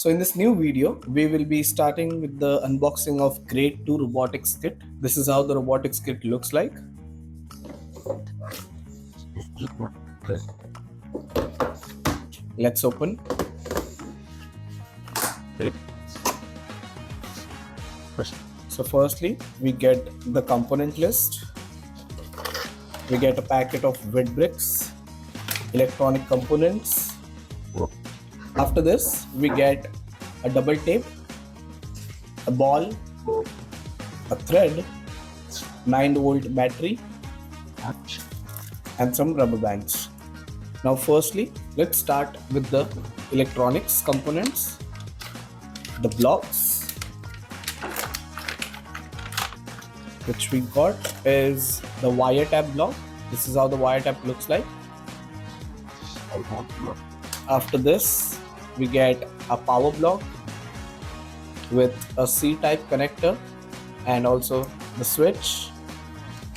So in this new video, we will be starting with the unboxing of Grade 2 Robotics Kit. This is how the Robotics Kit looks like. Let's open. So firstly, we get the component list. We get a packet of wet bricks, electronic components. After this, we get a double tape, a ball, a thread, 9-volt battery, and some rubber bands. Now firstly, let's start with the electronics components. The blocks which we got is the wire tap block. This is how the wire tap looks like. After this, we get a power block with a C-type connector and also the switch.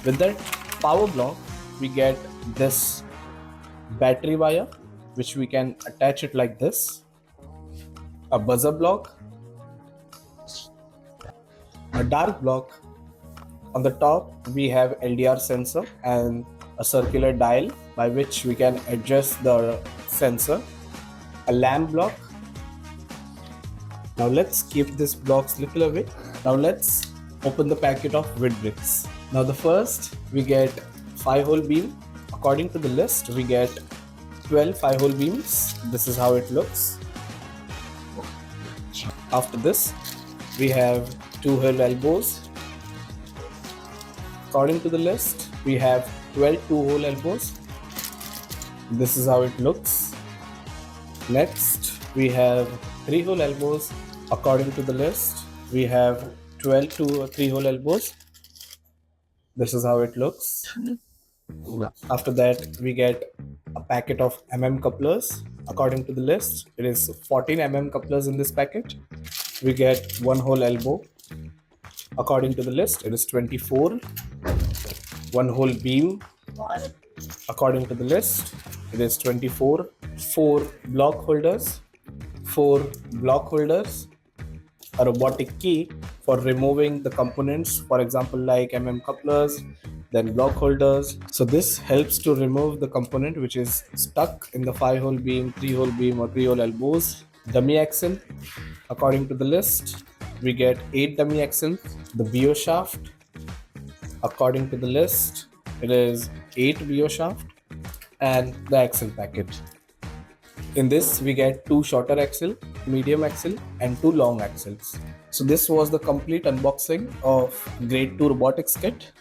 With that power block, we get this battery wire which we can attach it like this, a buzzer block, a dark block. On the top we have LDR sensor and a circular dial by which we can adjust the sensor, a lamp block. Now let's keep these blocks little away. Now let's open the packet of wet bricks. Now the first, we get 5-hole beam. According to the list, we get 12 5-hole beams. This is how it looks. After this, we have 2-hole elbows. According to the list, we have 12 2-hole elbows. This is how it looks. Next, we have 3-hole elbows. According to the list, we have 12 3-hole elbows. This is how it looks. After that, we get a packet of couplers. According to the list, it is 14 couplers in this packet. We get 1-hole elbow. According to the list, it is 24. 1-hole beam. According to the list, it is 24. 4 block holders. 4 block holders. A robotic key for removing the components, for example like couplers, then block holders. So this helps to remove the component which is stuck in the 5-hole beam, 3-hole beam or 3-hole elbows. Dummy axle. According to the list, we get 8 dummy axles. The BO shaft. According to the list, it is 8 BO shaft and the axle packet. In this, we get 2 shorter axle, medium axle and 2 long axles. So this was the complete unboxing of Grade 2 Robotics Kit.